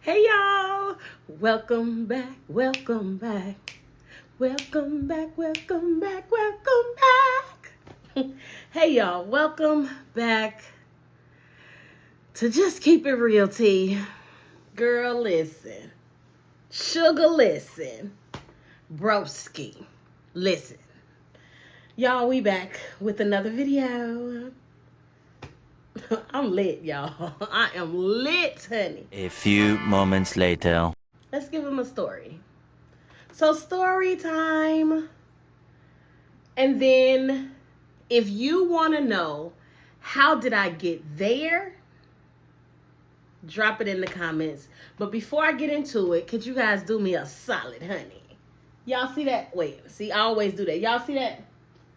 Hey y'all, welcome back, welcome back, welcome back, welcome back, welcome back. Hey y'all, welcome back to Just Keep It Real Tea. Girl, listen. Sugar, listen. Broski, listen. Y'all, we back with another video. I'm lit, y'all. I am lit, honey. A few moments later. Let's give him a story. So, story time. And then, if you want to know how did I get there, drop it in the comments. But before I get into it, could you guys do me a solid, honey? Y'all see that? Wait, see, I always do that. Y'all see that?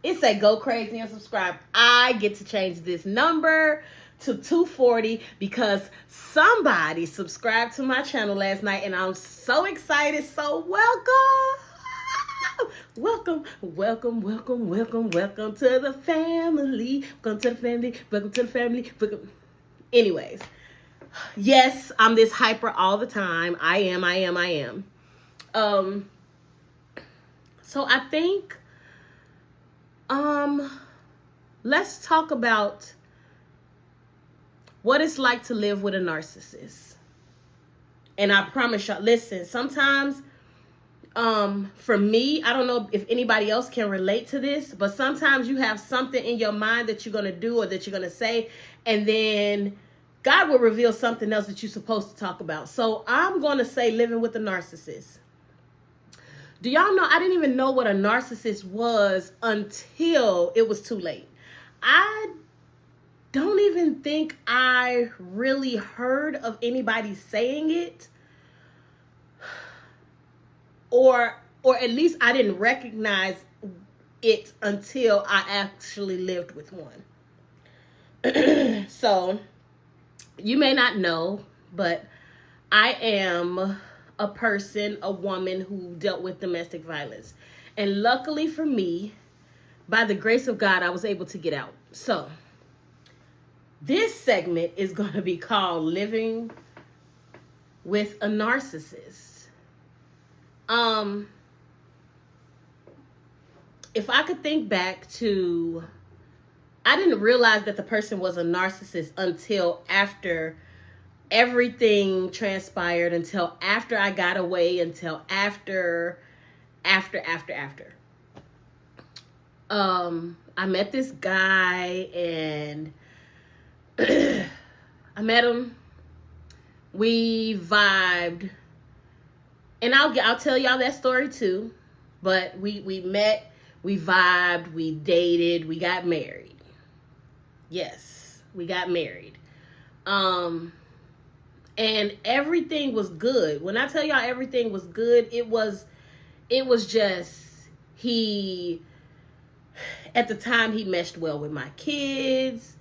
It say go crazy and subscribe. I get to change this number to 240 because somebody subscribed to my channel last night and I'm so excited. So welcome. Welcome, welcome, welcome, welcome, welcome to the family. Welcome to the family. Welcome to the family. Welcome. Anyways, yes, I'm this hyper all the time. I am. So I think let's talk about what it's like to live with a narcissist. And I promise y'all, listen, sometimes for me, I don't know if anybody else can relate to this, but sometimes you have something in your mind that you're going to do or that you're going to say, and then God will reveal something else that you're supposed to talk about. So I'm going to say living with a narcissist. Do y'all know, I didn't even know what a narcissist was until it was too late. I don't even think I really heard of anybody saying it. Or at least I didn't recognize it until I actually lived with one. So, you may not know, but I am a person, a woman who dealt with domestic violence. And luckily for me, by the grace of God, I was able to get out. So, this segment is going to be called Living with a Narcissist. If I could think back to, I didn't realize that the person was a narcissist until after everything transpired, until after I got away, until after. I met this guy and I met him. We vibed. And I'll tell y'all that story too. But we met, we vibed, we dated, we got married. Yes, we got married. And everything was good. When I tell y'all everything was good, it was just at the time he meshed well with my kids.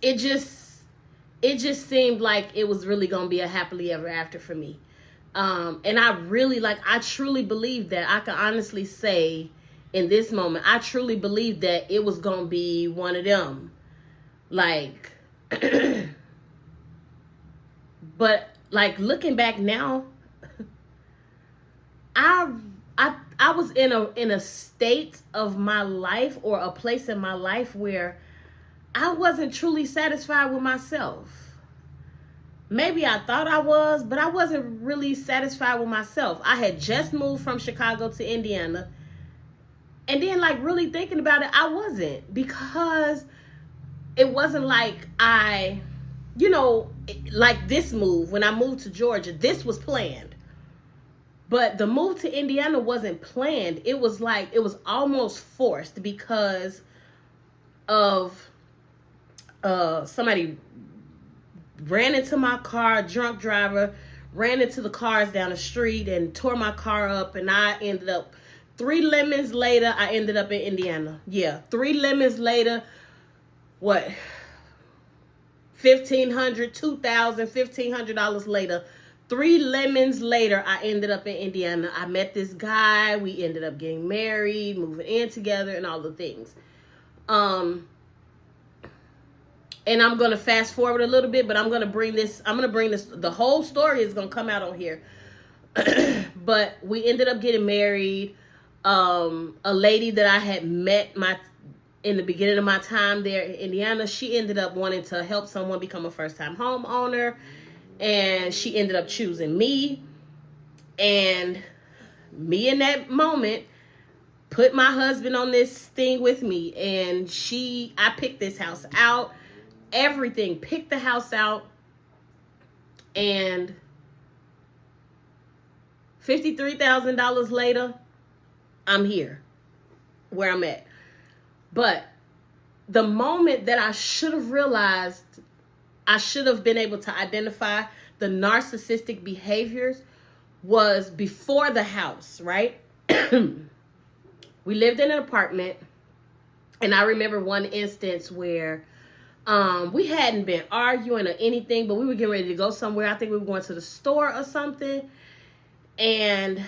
It just seemed like it was really going to be a happily ever after for me. And I truly believe that. I can honestly say in this moment, I truly believe that it was going to be one of them. Like, but like looking back now, I was in a state of my life or a place in my life where I wasn't truly satisfied with myself. Maybe I thought I was, but I wasn't really satisfied with myself. I had just moved from Chicago to Indiana. And then like really thinking about it, I wasn't, because it wasn't like like this move, when I moved to Georgia, this was planned. But the move to Indiana wasn't planned. It was almost forced because of somebody ran into my car, drunk driver, ran into the cars down the street and tore my car up, and I ended up 3 lemons later, I ended up in Indiana. Yeah, 3 lemons later, what? $1,500, $2,000, $1,500 later. 3 lemons later, I ended up in Indiana. I met this guy. We ended up getting married, moving in together, and all the things. And I'm going to fast forward a little bit, but I'm going to bring this, the whole story is going to come out on here. But we ended up getting married. A lady that I had met in the beginning of my time there in Indiana, she ended up wanting to help someone become a first-time homeowner, and she ended up choosing me. And me in that moment put my husband on this thing with me, and I picked this house out, everything, picked the house out, and $53,000 later, I'm here where I'm at. But the moment that I should have realized, I should have been able to identify the narcissistic behaviors was before the house, right? We lived in an apartment, and I remember one instance where we hadn't been arguing or anything, but we were getting ready to go somewhere. I think we were going to the store or something, and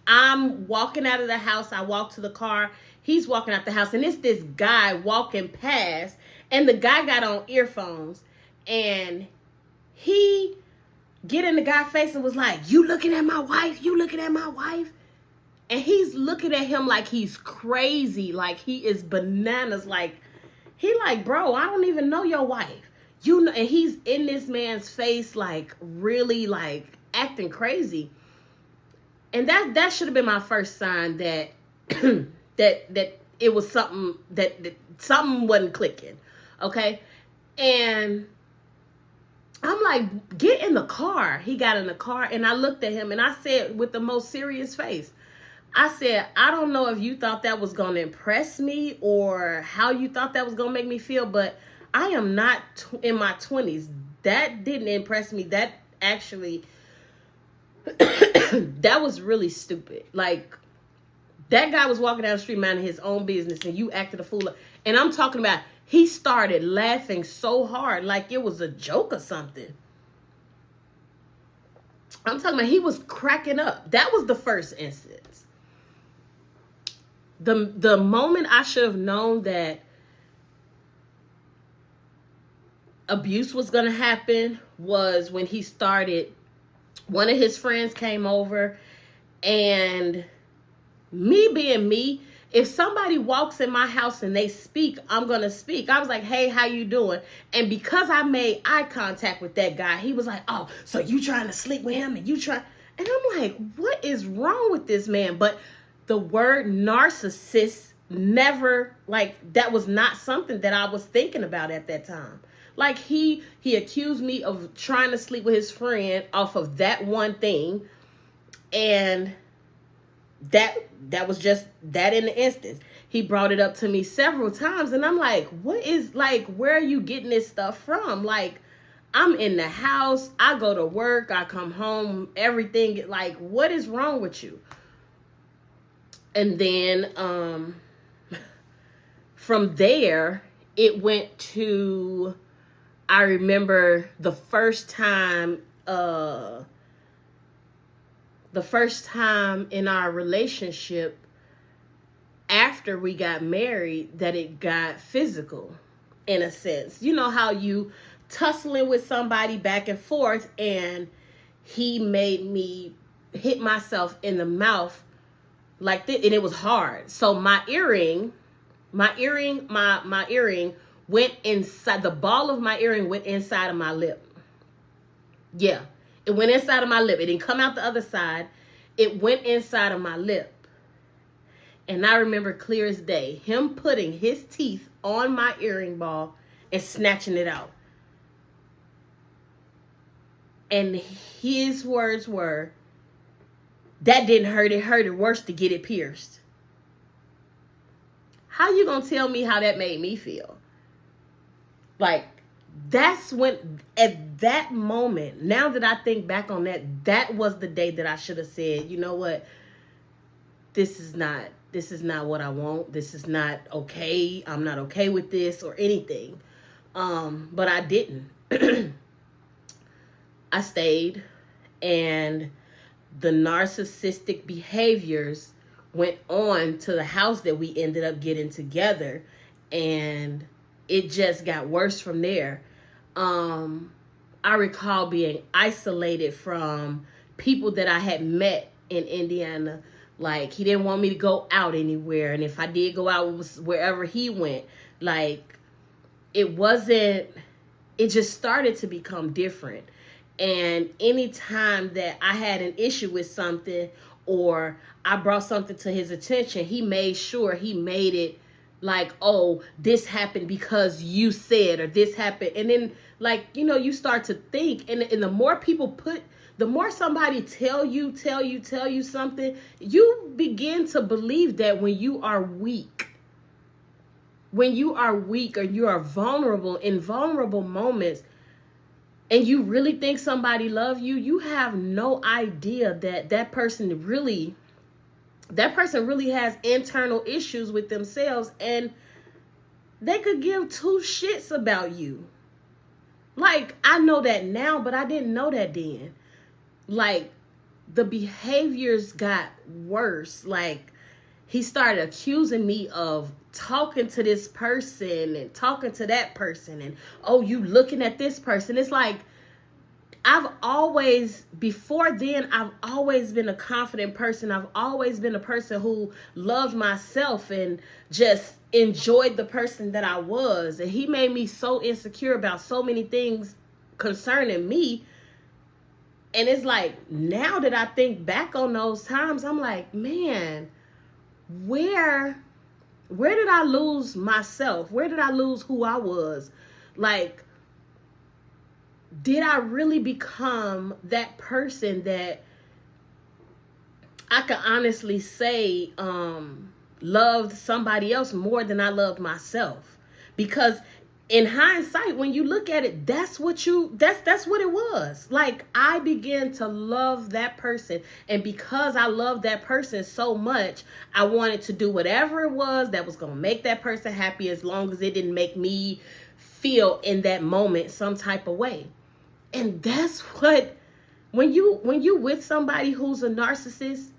I'm walking out of the house. I walk to the car. He's walking out the house, and it's this guy walking past, and the guy got on earphones, and he get in the guy's face and was like, "You looking at my wife? You looking at my wife?" And he's looking at him like he's crazy, like he is bananas, like he like, "Bro, I don't even know your wife." You know, and he's in this man's face, like really like acting crazy. And that should have been my first sign that that it was something that something wasn't clicking. Okay. And I'm like, "Get in the car." He got in the car, and I looked at him and I said with the most serious face, I said, "I don't know if you thought that was going to impress me or how you thought that was going to make me feel, but I am not in my 20s. That didn't impress me. That actually, that was really stupid. Like, that guy was walking down the street minding his own business, and you acted a fool." And I'm talking about, he started laughing so hard like it was a joke or something. I'm talking about he was cracking up. That was the first instance. The moment I should have known that abuse was going to happen was when he started, one of his friends came over, and me being me, if somebody walks in my house and they speak, I'm going to speak. I was like, "Hey, how you doing?" And because I made eye contact with that guy, he was like, "Oh, so you trying to sleep with him and you try?" And I'm like, what is wrong with this man? But the word narcissist never, like, that was not something that I was thinking about at that time. Like, he accused me of trying to sleep with his friend off of that one thing. And that was just that in the instance. He brought it up to me several times, and I'm like, what is, like, where are you getting this stuff from? Like, I'm in the house, I go to work, I come home, everything, like, what is wrong with you? And then from there, it went to, I remember the first time in our relationship after we got married that it got physical, in a sense. You know how you tussling with somebody back and forth, and he made me hit myself in the mouth like this, and it was hard. So my earring went inside, the ball of my earring went inside of my lip. Yeah, it went inside of my lip. It didn't come out the other side. It went inside of my lip. And I remember clear as day, him putting his teeth on my earring ball and snatching it out. And his words were, "That didn't hurt. It hurted worse to get it pierced." How you gonna tell me how that made me feel? Like, that's when, at that moment, now that I think back on that, that was the day that I should have said, "You know what? This is not what I want. This is not okay. I'm not okay with this," or anything. But I didn't. I stayed, and the narcissistic behaviors went on to the house that we ended up getting together. And it just got worse from there. I recall being isolated from people that I had met in Indiana. Like, he didn't want me to go out anywhere, and if I did go out, it was wherever he went. Like, it just started to become different. And anytime that I had an issue with something, or I brought something to his attention, he made sure he made it like, oh, this happened because you said, or this happened. And then, like, you start to think, and the more people the more somebody tell you something, you begin to believe that when you are weak, or you are vulnerable in vulnerable moments, and you really think somebody loves you, you have no idea that person really has internal issues with themselves, and they could give two shits about you. Like, I know that now, but I didn't know that then. Like, the behaviors got worse. Like, he started accusing me of talking to this person and talking to that person, and, oh, you looking at this person. It's like, before then, I've always been a confident person. I've always been a person who loved myself and just enjoyed the person that I was. And he made me so insecure about so many things concerning me. And it's like, now that I think back on those times, I'm like, man, where did I lose myself? Where did I lose who I was? Like, did I really become that person that I could honestly say loved somebody else more than I loved myself? Because in hindsight, when you look at it, that's what it was. Like, I began to love that person, and because I loved that person so much, I wanted to do whatever it was that was going to make that person happy, as long as it didn't make me feel in that moment some type of way. And that's what, when you with somebody who's a narcissist,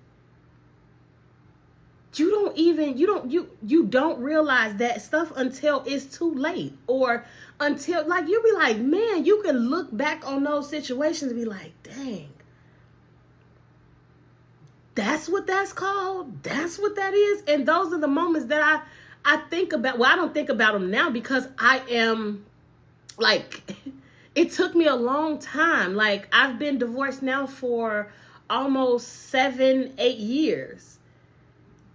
you don't realize that stuff until it's too late, or until, like, you be like, man, you can look back on those situations and be like, dang, that's what that's called. That's what that is. And those are the moments that I think about. Well, I don't think about them now because I am like, it took me a long time. Like, I've been divorced now for almost 7-8 years.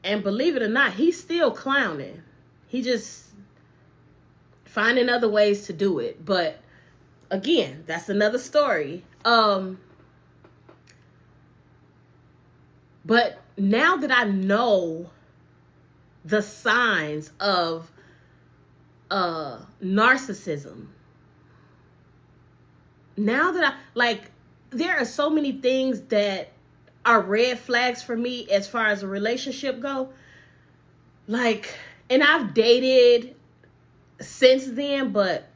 And believe it or not, he's still clowning. He just finding other ways to do it. But again, that's another story. But now that I know the signs of narcissism, now that there are so many things that are red flags for me as far as a relationship go. Like, and I've dated since then, but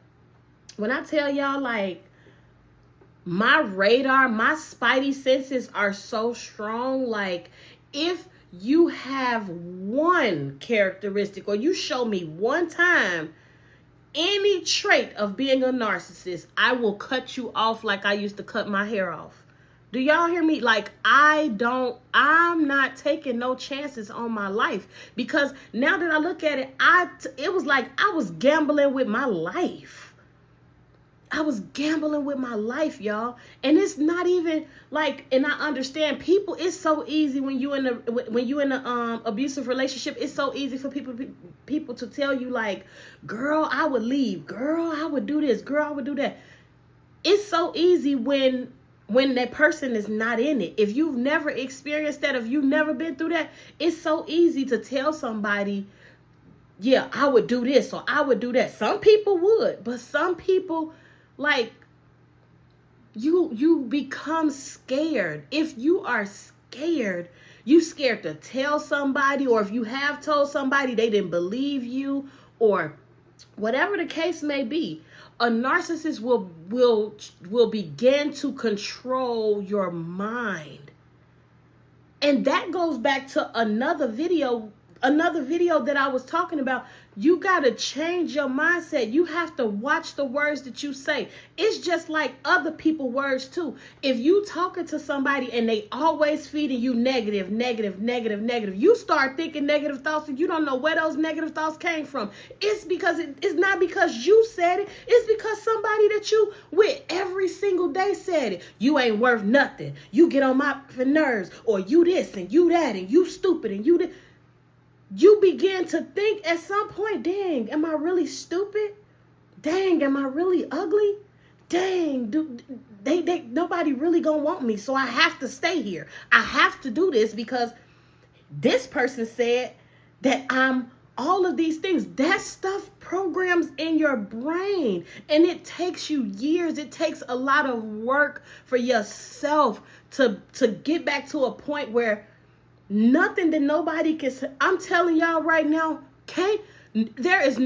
when I tell y'all, like, my radar, my spidey senses are so strong. Like, if you have one characteristic, or you show me one time any trait of being a narcissist, I will cut you off like I used to cut my hair off. Do y'all hear me? Like, I'm not taking no chances on my life, because now that I look at it, it was like I was gambling with my life. I was gambling with my life, y'all. And it's not even like, and I understand people, it's so easy when you in a abusive relationship, it's so easy for people to tell you, like, girl, I would leave. Girl, I would do this. Girl, I would do that. It's so easy when that person is not in it. If you've never experienced that, if you've never been through that, it's so easy to tell somebody, yeah, I would do this or I would do that. Some people would, but some people, like, you become scared. If you are scared, you scared to tell somebody, or if you have told somebody, they didn't believe you, or whatever the case may be. A narcissist will begin to control your mind. And that goes back to another video another video that I was talking about, you got to change your mindset. You have to watch the words that you say. It's just like other people's words too. If you talking to somebody and they always feeding you negative, you start thinking negative thoughts and you don't know where those negative thoughts came from. It's because it's not because you said it. It's because somebody that you with every single day said it. You ain't worth nothing. You get on my nerves, or you this and you that and you stupid and you this. You begin to think at some point, dang, am I really stupid? Dang, am I really ugly? Dang, nobody really gonna want me, so I have to stay here. I have to do this because this person said that I'm all of these things. That stuff programs in your brain, and it takes you years. It takes a lot of work for yourself to get back to a point where nothing that nobody can say. I'm telling y'all right now, there is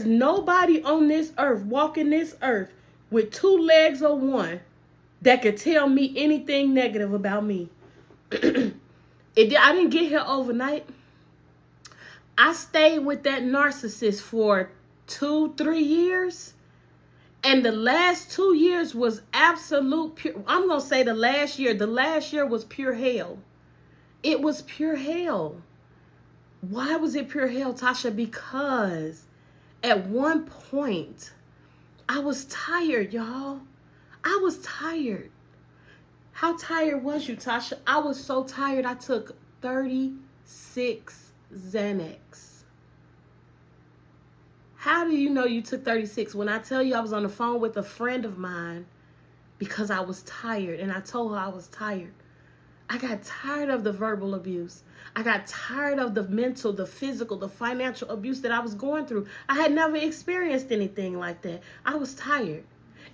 nobody on this earth, walking this earth with 2 legs or one, that could tell me anything negative about me. I didn't get here overnight. I stayed with that narcissist for 2-3 years. And the last 2 years was absolute pure. I'm going to say the last year was pure hell. It was pure hell. Why was it pure hell, Tasha? Because at one point, I was tired, y'all. I was tired. How tired was you, Tasha? I was so tired, I took 36 Xanax. How do you know you took 36? When I tell you I was on the phone with a friend of mine because I was tired, and I told her I was tired. I got tired of the verbal abuse. I got tired of the mental, the physical, the financial abuse that I was going through. I had never experienced anything like that. I was tired.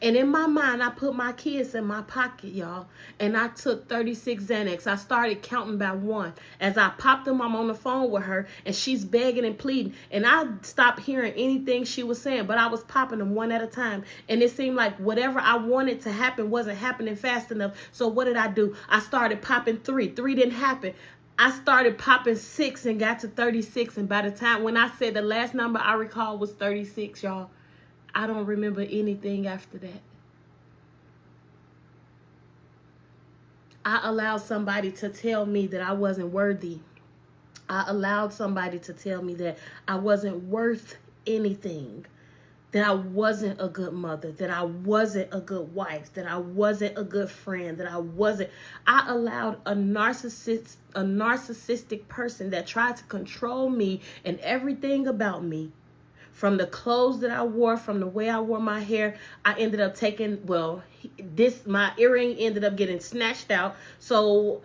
And in my mind, I put my kids in my pocket, y'all. And I took 36 Xanax. I started counting by one. As I popped them, I'm on the phone with her, and she's begging and pleading. And I stopped hearing anything she was saying, but I was popping them one at a time. And it seemed like whatever I wanted to happen wasn't happening fast enough. So what did I do? I started popping 3. 3 didn't happen. I started popping 6 and got to 36. And by the time, when I said the last number I recall was 36, y'all, I don't remember anything after that. I allowed somebody to tell me that I wasn't worthy. I allowed somebody to tell me that I wasn't worth anything, that I wasn't a good mother, that I wasn't a good wife, that I wasn't a good friend, I allowed a narcissistic person that tried to control me and everything about me. From the clothes that I wore, from the way I wore my hair, I ended up taking, my earring ended up getting snatched out. So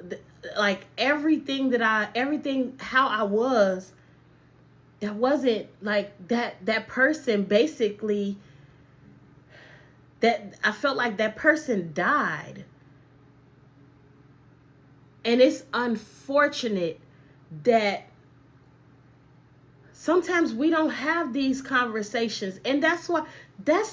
everything how I was, that wasn't like that person basically, that I felt like that person died. And it's unfortunate that sometimes we don't have these conversations. And that's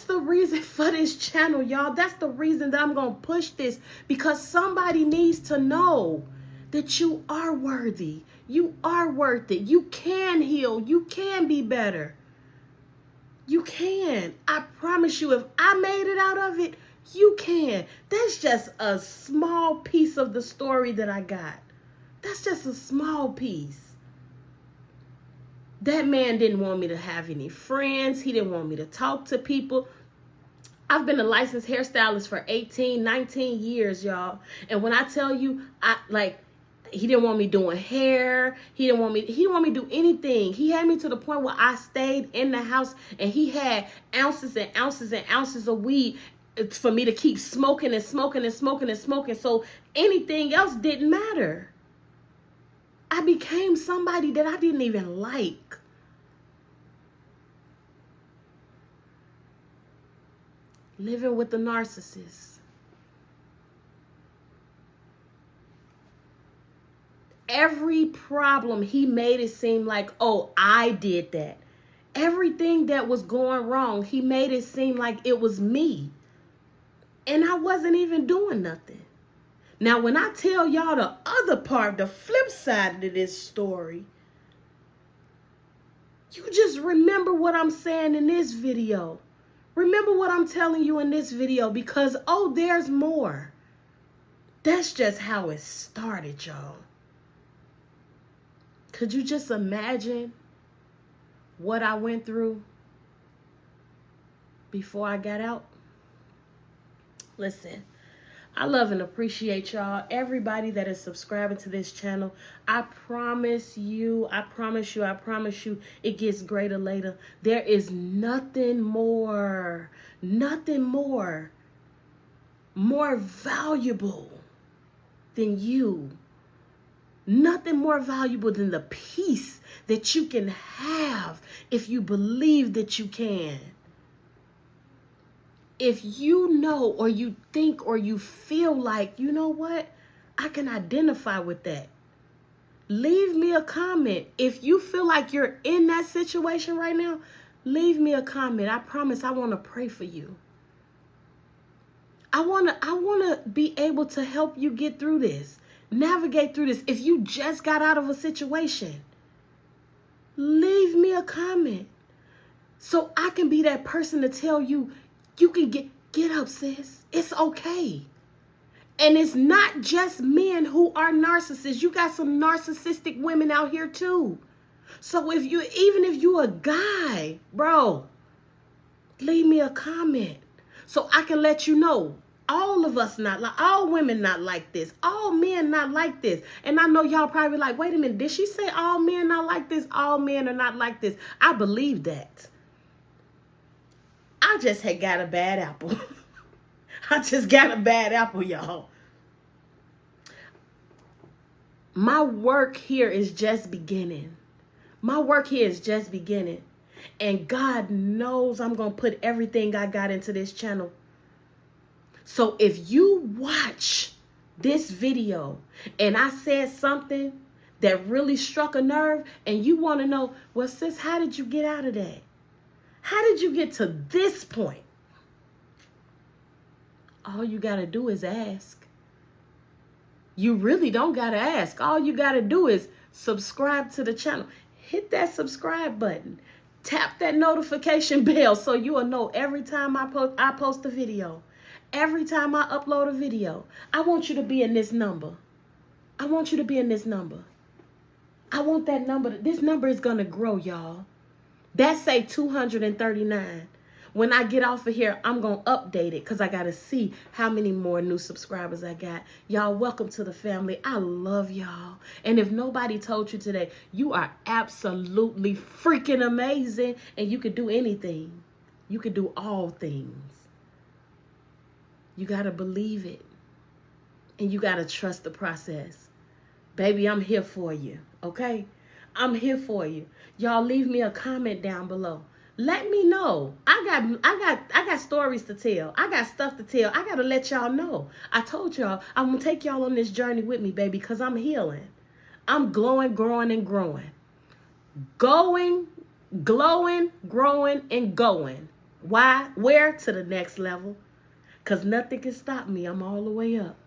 the reason for this channel, y'all. That's the reason that I'm going to push this, because somebody needs to know that you are worthy. You are worth it. You can heal. You can be better. You can. I promise you, if I made it out of it, you can. That's just a small piece of the story that I got. That's just a small piece. That man didn't want me to have any friends. He didn't want me to talk to people. I've been a licensed hairstylist for 18, 19 years, y'all. And when I tell you, he didn't want me doing hair. He didn't want me to do anything. He had me to the point where I stayed in the house and he had ounces and ounces and ounces of weed for me to keep smoking and smoking and smoking and smoking. So anything else didn't matter. I became somebody that I didn't even like. Living with the narcissist. Every problem, he made it seem like, oh, I did that. Everything that was going wrong, he made it seem like it was me. And I wasn't even doing nothing. Now, when I tell y'all the other part, the flip side of this story, you just remember what I'm saying in this video. Remember what I'm telling you in this video, because, oh, there's more. That's just how it started, y'all. Could you just imagine what I went through before I got out? Listen, I love and appreciate y'all. Everybody that is subscribing to this channel. I promise you, it gets greater later. There is nothing more valuable than you. Nothing more valuable than the peace that you can have if you believe that you can. If you know, or you think, or you feel like, you know what, I can identify with that, leave me a comment. If you feel like you're in that situation right now, leave me a comment. I promise I want to pray for you. I want to be able to help you get through this, navigate through this. If you just got out of a situation, leave me a comment so I can be that person to tell you, you can get up, sis. It's okay. And it's not just men who are narcissists. You got some narcissistic women out here too. So even if you a guy, bro, leave me a comment so I can let you know. All of us not like, all women not like this, all men not like this. And I know y'all probably like, wait a minute, did she say all men not like this? All men are not like this. I believe that. I just had got a bad apple. I just got a bad apple, y'all. My work here is just beginning. And God knows I'm going to put everything I got into this channel. So if you watch this video and I said something that really struck a nerve and you want to know, well, sis, how did you get out of that? How did you get to this point? All you got to do is ask. You really don't got to ask. All you got to do is subscribe to the channel. Hit that subscribe button. Tap that notification bell so you will know every time I post a video. Every time I upload a video. I want you to be in this number. I want that number. This number is going to grow, y'all. That say 239. When I get off of here, I'm going to update it because I got to see how many more new subscribers I got. Y'all, welcome to the family. I love y'all. And if nobody told you today, you are absolutely freaking amazing. And you could do anything. You could do all things. You got to believe it. And you got to trust the process. Baby, I'm here for you. Okay? I'm here for you. Y'all leave me a comment down below. Let me know. I got stories to tell. I got stuff to tell. I got to let y'all know. I told y'all I'm going to take y'all on this journey with me, baby, because I'm healing. I'm glowing, growing, and growing. Glowing, growing, and going. Why? Where? To the next level. Because nothing can stop me. I'm all the way up.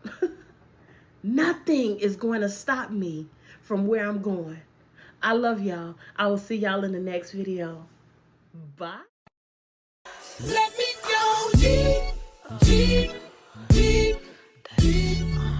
Nothing is going to stop me from where I'm going. I love y'all. I will see y'all in the next video. Bye. Let me go deep, deep.